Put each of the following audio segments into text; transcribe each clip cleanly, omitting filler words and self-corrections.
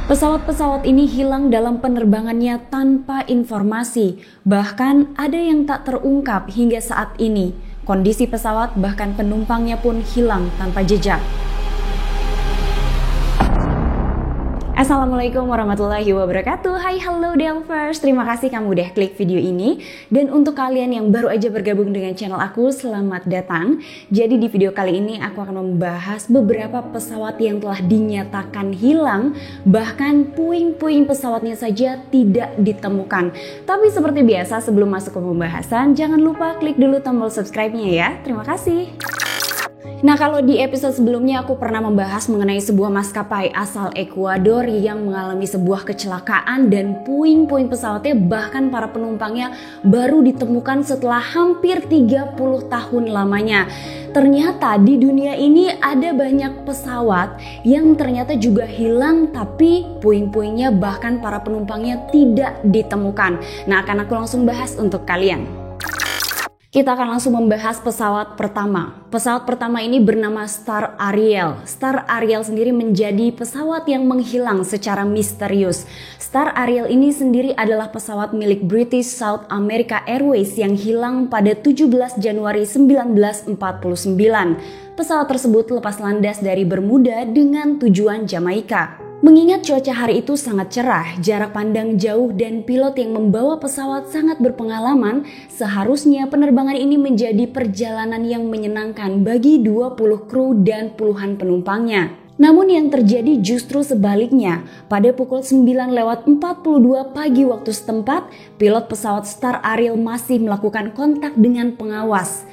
Pesawat-pesawat ini hilang dalam penerbangannya tanpa informasi, bahkan ada yang tak terungkap hingga saat ini. Kondisi pesawat bahkan penumpangnya pun hilang tanpa jejak. Assalamualaikum warahmatullahi wabarakatuh. Hai, hello Delvers. Terima kasih kamu udah klik video ini. Dan untuk kalian yang baru aja bergabung dengan channel aku, selamat datang. Jadi di video kali ini aku akan membahas beberapa pesawat yang telah dinyatakan hilang. Bahkan puing-puing pesawatnya saja tidak ditemukan. Tapi seperti biasa sebelum masuk ke pembahasan, jangan lupa klik dulu tombol subscribe-nya ya. Terima kasih. Nah, kalau di episode sebelumnya aku pernah membahas mengenai sebuah maskapai asal Ekuador yang mengalami sebuah kecelakaan dan puing-puing pesawatnya bahkan para penumpangnya baru ditemukan setelah hampir 30 tahun lamanya. Ternyata di dunia ini ada banyak pesawat yang ternyata juga hilang tapi puing-puingnya bahkan para penumpangnya tidak ditemukan. Nah, akan aku langsung bahas untuk kalian. Kita akan langsung membahas pesawat pertama. Pesawat pertama ini bernama Star Ariel. Star Ariel sendiri menjadi pesawat yang menghilang secara misterius. Star Ariel ini sendiri adalah pesawat milik British South America Airways yang hilang pada 17 Januari 1949. Pesawat tersebut lepas landas dari Bermuda dengan tujuan Jamaika. Mengingat cuaca hari itu sangat cerah, jarak pandang jauh dan pilot yang membawa pesawat sangat berpengalaman, seharusnya penerbangan ini menjadi perjalanan yang menyenangkan bagi 20 kru dan puluhan penumpangnya. Namun yang terjadi justru sebaliknya. Pada pukul 9:42 pagi waktu setempat, pilot pesawat Star Ariel masih melakukan kontak dengan pengawas.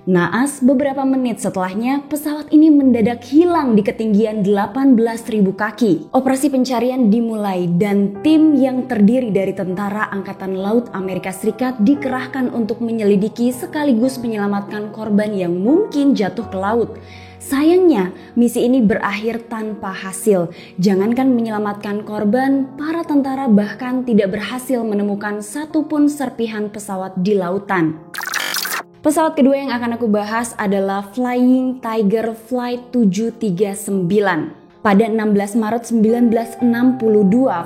Naas, beberapa menit setelahnya, pesawat ini mendadak hilang di ketinggian 18.000 kaki. Operasi pencarian dimulai dan tim yang terdiri dari Tentara Angkatan Laut Amerika Serikat dikerahkan untuk menyelidiki sekaligus menyelamatkan korban yang mungkin jatuh ke laut. Sayangnya, misi ini berakhir tanpa hasil. Jangankan menyelamatkan korban, para tentara bahkan tidak berhasil menemukan satupun serpihan pesawat di lautan. Pesawat kedua yang akan aku bahas adalah Flying Tiger Flight 739. Pada 16 Maret 1962,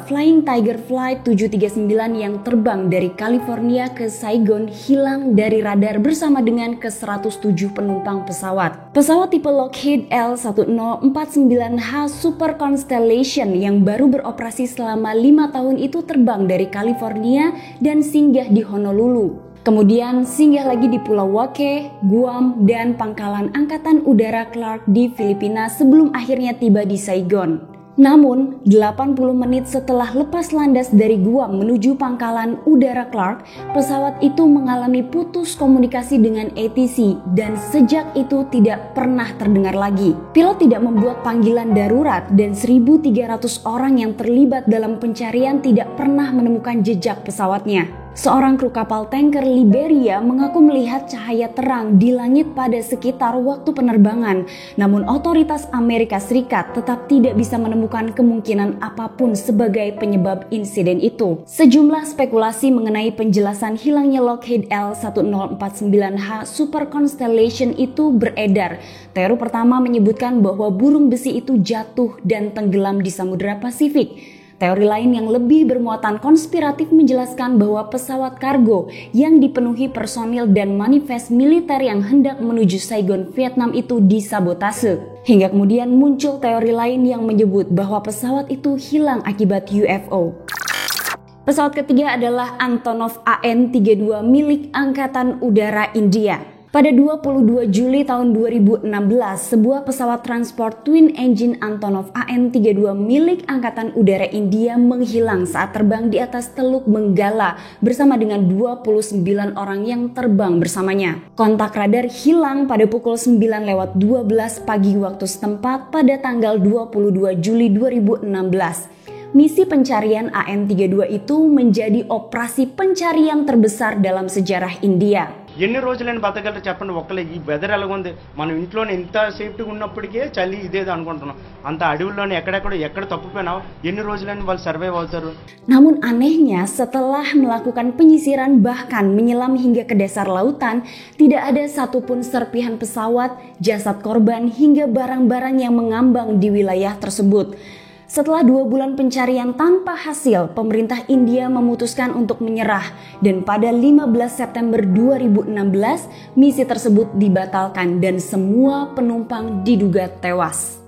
Flying Tiger Flight 739 yang terbang dari California ke Saigon hilang dari radar bersama dengan ke-107 penumpang pesawat. Pesawat tipe Lockheed L1049H Super Constellation yang baru beroperasi selama 5 tahun itu terbang dari California dan singgah di Honolulu. Kemudian singgah lagi di Pulau Wake, Guam, dan Pangkalan Angkatan Udara Clark di Filipina sebelum akhirnya tiba di Saigon. Namun, 80 menit setelah lepas landas dari Guam menuju Pangkalan Udara Clark, pesawat itu mengalami putus komunikasi dengan ATC dan sejak itu tidak pernah terdengar lagi. Pilot tidak membuat panggilan darurat dan 1.300 orang yang terlibat dalam pencarian tidak pernah menemukan jejak pesawatnya. Seorang kru kapal tanker Liberia mengaku melihat cahaya terang di langit pada sekitar waktu penerbangan. Namun otoritas Amerika Serikat tetap tidak bisa menemukan kemungkinan apapun sebagai penyebab insiden itu. Sejumlah spekulasi mengenai penjelasan hilangnya Lockheed L1049H Super Constellation itu beredar. Teori pertama menyebutkan bahwa burung besi itu jatuh dan tenggelam di Samudra Pasifik. Teori lain yang lebih bermuatan konspiratif menjelaskan bahwa pesawat kargo yang dipenuhi personil dan manifest militer yang hendak menuju Saigon, Vietnam itu disabotase. Hingga kemudian muncul teori lain yang menyebut bahwa pesawat itu hilang akibat UFO. Pesawat ketiga adalah Antonov AN-32 milik Angkatan Udara India. Pada 22 Juli tahun 2016, sebuah pesawat transport twin engine Antonov AN-32 milik Angkatan Udara India menghilang saat terbang di atas Teluk Benggala bersama dengan 29 orang yang terbang bersamanya. Kontak radar hilang pada pukul 9:12 pagi waktu setempat pada tanggal 22 Juli 2016. Misi pencarian AN-32 itu menjadi operasi pencarian terbesar dalam sejarah India. ఎన్ని రోజులని బతకగలరు చెప్పండి. ఒక్కలే ఈ వెదర్ ఎలాగుంది, మనం ఇంట్లోనే ఎంత సేఫ్టీగా ఉన్నప్పటికే చలి ఇదేదో అనుకుంటున్నాం. అంత అడవుల్లోనే ఎక్కడ తప్పిపోయినా ఎన్ని రోజులని వాళ్ళు సర్వైవ్ అవుతారు. Namun anehnya setelah melakukan penyisiran bahkan menyelam hingga ke dasar lautan, tidak ada satupun serpihan pesawat, jasad korban hingga barang-barang yang mengambang di wilayah tersebut. Setelah 2 bulan pencarian tanpa hasil, pemerintah India memutuskan untuk menyerah dan pada 15 September 2016 misi tersebut dibatalkan dan semua penumpang diduga tewas.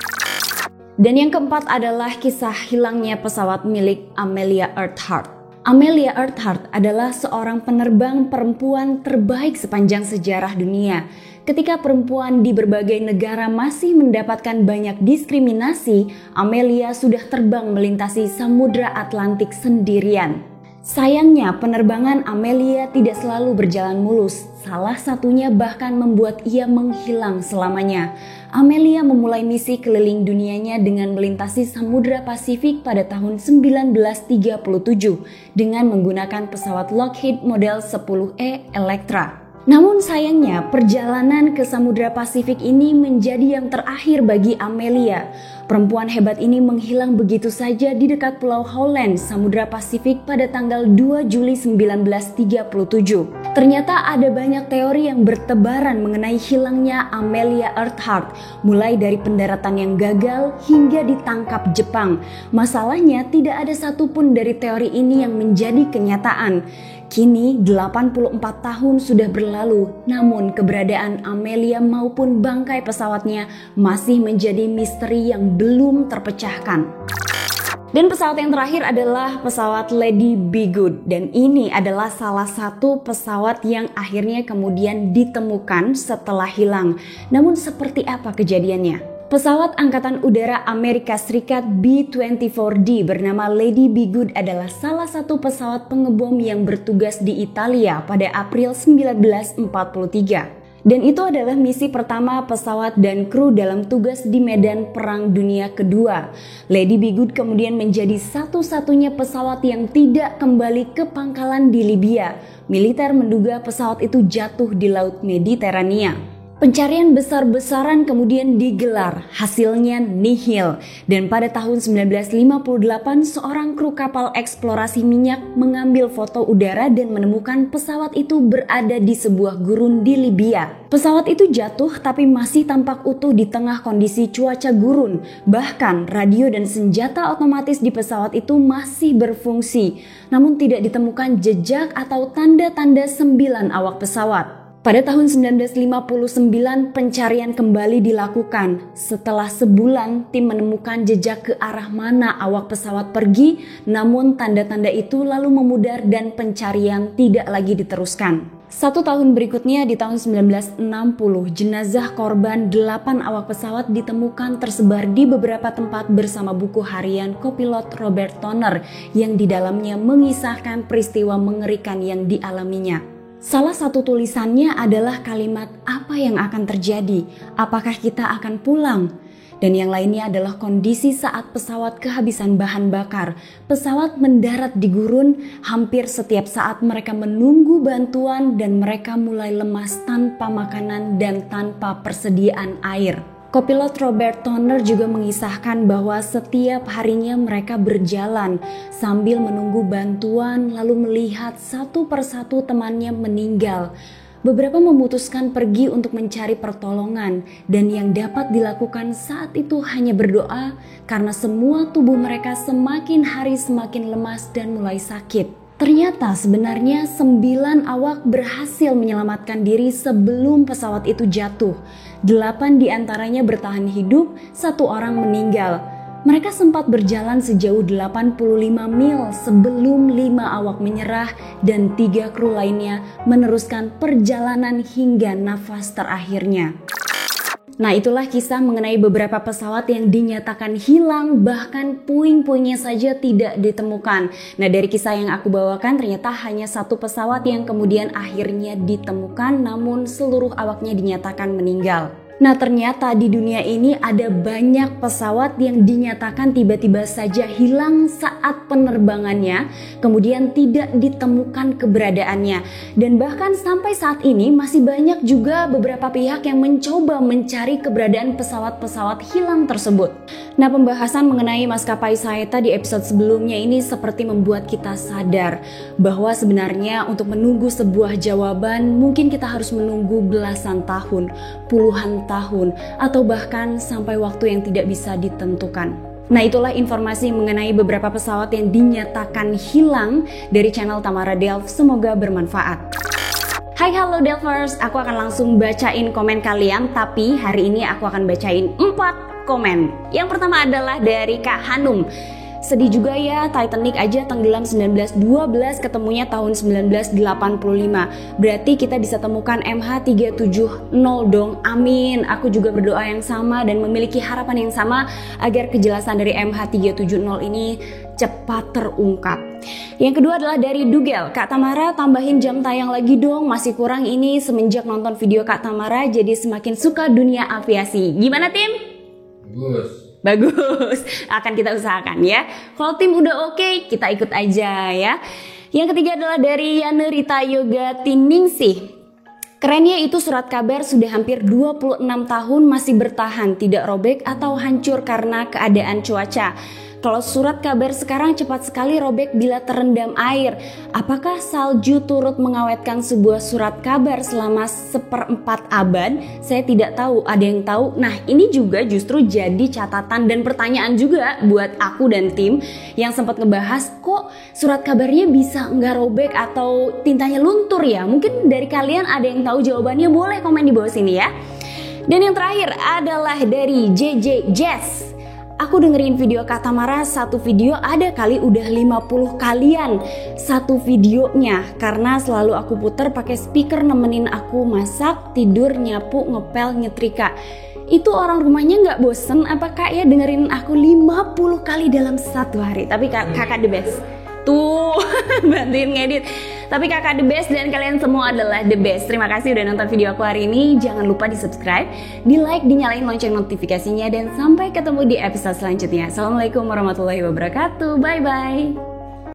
Dan yang keempat adalah kisah hilangnya pesawat milik Amelia Earhart. Amelia Earhart adalah seorang penerbang perempuan terbaik sepanjang sejarah dunia. Ketika perempuan di berbagai negara masih mendapatkan banyak diskriminasi, Amelia sudah terbang melintasi Samudra Atlantik sendirian. Sayangnya penerbangan Amelia tidak selalu berjalan mulus, salah satunya bahkan membuat ia menghilang selamanya. Amelia memulai misi keliling dunianya dengan melintasi Samudra Pasifik pada tahun 1937 dengan menggunakan pesawat Lockheed model 10E Electra. Namun sayangnya perjalanan ke Samudra Pasifik ini menjadi yang terakhir bagi Amelia. Perempuan hebat ini menghilang begitu saja di dekat Pulau Howland, Samudra Pasifik pada tanggal 2 Juli 1937. Ternyata ada banyak teori yang bertebaran mengenai hilangnya Amelia Earhart, mulai dari pendaratan yang gagal hingga ditangkap Jepang. Masalahnya tidak ada satupun dari teori ini yang menjadi kenyataan. Kini 84 tahun sudah berlalu, namun keberadaan Amelia maupun bangkai pesawatnya masih menjadi misteri yang belum terpecahkan. Dan pesawat yang terakhir adalah pesawat Lady Be Good, dan ini adalah salah satu pesawat yang akhirnya kemudian ditemukan setelah hilang. Namun seperti apa kejadiannya? Pesawat Angkatan Udara Amerika Serikat B-24D bernama Lady Be Good adalah salah satu pesawat pengebom yang bertugas di Italia pada April 1943. Dan itu adalah misi pertama pesawat dan kru dalam tugas di medan Perang Dunia Kedua. Lady Be Good kemudian menjadi satu-satunya pesawat yang tidak kembali ke pangkalan di Libya. Militer menduga pesawat itu jatuh di Laut Mediterania. Pencarian besar-besaran kemudian digelar, hasilnya nihil. Dan pada tahun 1958 seorang kru kapal eksplorasi minyak mengambil foto udara dan menemukan pesawat itu berada di sebuah gurun di Libya. Pesawat itu jatuh tapi masih tampak utuh di tengah kondisi cuaca gurun. Bahkan radio dan senjata otomatis di pesawat itu masih berfungsi. Namun tidak ditemukan jejak atau tanda-tanda 9 awak pesawat. Pada tahun 1959 pencarian kembali dilakukan. Setelah sebulan tim menemukan jejak ke arah mana awak pesawat pergi, namun tanda-tanda itu lalu memudar dan pencarian tidak lagi diteruskan. 1 tahun berikutnya di tahun 1960 jenazah korban 8 awak pesawat ditemukan tersebar di beberapa tempat bersama buku harian kopilot Robert Toner yang di dalamnya mengisahkan peristiwa mengerikan yang dialaminya. Salah satu tulisannya adalah kalimat apa yang akan terjadi, apakah kita akan pulang? Dan yang lainnya adalah kondisi saat pesawat kehabisan bahan bakar. Pesawat mendarat di gurun, hampir setiap saat mereka menunggu bantuan dan mereka mulai lemas tanpa makanan dan tanpa persediaan air. Kopilot Robert Toner juga mengisahkan bahwa setiap harinya mereka berjalan sambil menunggu bantuan lalu melihat satu persatu temannya meninggal. Beberapa memutuskan pergi untuk mencari pertolongan dan yang dapat dilakukan saat itu hanya berdoa karena semua tubuh mereka semakin hari semakin lemas dan mulai sakit. Ternyata sebenarnya 9 awak berhasil menyelamatkan diri sebelum pesawat itu jatuh. 8 diantaranya bertahan hidup, 1 orang meninggal. Mereka sempat berjalan sejauh 85 mil sebelum 5 awak menyerah dan 3 kru lainnya meneruskan perjalanan hingga nafas terakhirnya. Nah, itulah kisah mengenai beberapa pesawat yang dinyatakan hilang, bahkan puing-puingnya saja tidak ditemukan. Nah, dari kisah yang aku bawakan ternyata hanya 1 pesawat yang kemudian akhirnya ditemukan, namun seluruh awaknya dinyatakan meninggal. Nah, ternyata di dunia ini ada banyak pesawat yang dinyatakan tiba-tiba saja hilang saat penerbangannya, kemudian tidak ditemukan keberadaannya. Dan bahkan sampai saat ini masih banyak juga beberapa pihak yang mencoba mencari keberadaan pesawat-pesawat hilang tersebut. Nah, pembahasan mengenai maskapai Saeta di episode sebelumnya ini seperti membuat kita sadar bahwa sebenarnya untuk menunggu sebuah jawaban mungkin kita harus menunggu belasan tahun, puluhan tahun, atau bahkan sampai waktu yang tidak bisa ditentukan. Nah, itulah informasi mengenai beberapa pesawat yang dinyatakan hilang dari channel Tamara Delf. Semoga bermanfaat. Hai halo Delvers, aku akan langsung bacain komen kalian, tapi hari ini aku akan bacain 4 komen. Yang pertama adalah dari Kak Hanum. Sedih juga ya, Titanic aja tenggelam 1912, ketemunya tahun 1985. Berarti kita bisa temukan MH370 dong, amin. Aku juga berdoa yang sama dan memiliki harapan yang sama agar kejelasan dari MH370 ini cepat terungkap. Yang kedua adalah dari Dugel. Kak Tamara, tambahin jam tayang lagi dong, masih kurang ini. Semenjak nonton video Kak Tamara jadi semakin suka dunia aviasi. Gimana tim? Bagus, akan kita usahakan ya. Kalau tim udah oke, kita ikut aja ya. Yang ketiga adalah dari Yana Rita Yoga Tiningsih. Kerennya itu surat kabar sudah hampir 26 tahun masih bertahan, tidak robek atau hancur karena keadaan cuaca. Kalau surat kabar sekarang cepat sekali robek bila terendam air. Apakah salju turut mengawetkan sebuah surat kabar selama 1/4 abad? Saya tidak tahu, ada yang tahu? Nah, ini juga justru jadi catatan dan pertanyaan juga buat aku dan tim yang sempat ngebahas kok surat kabarnya bisa nggak robek atau tintanya luntur ya? Mungkin dari kalian ada yang tahu jawabannya, boleh komen di bawah sini ya. Dan yang terakhir adalah dari JJ Jess. Aku dengerin video Kak Tamara, satu video ada kali udah 50 kalian satu videonya, karena selalu aku puter pakai speaker nemenin aku masak, tidur, nyapu, ngepel, nyetrika. Itu orang rumahnya nggak bosen apa Kak ya dengerin aku 50 kali dalam satu hari? Tapi kakak the best. Tuh bantuin ngedit. Tapi kakak the best dan kalian semua adalah the best. Terima kasih udah nonton video aku hari ini. Jangan lupa di subscribe, di like, dinyalain lonceng notifikasinya. Dan sampai ketemu di episode selanjutnya. Assalamualaikum warahmatullahi wabarakatuh. Bye bye.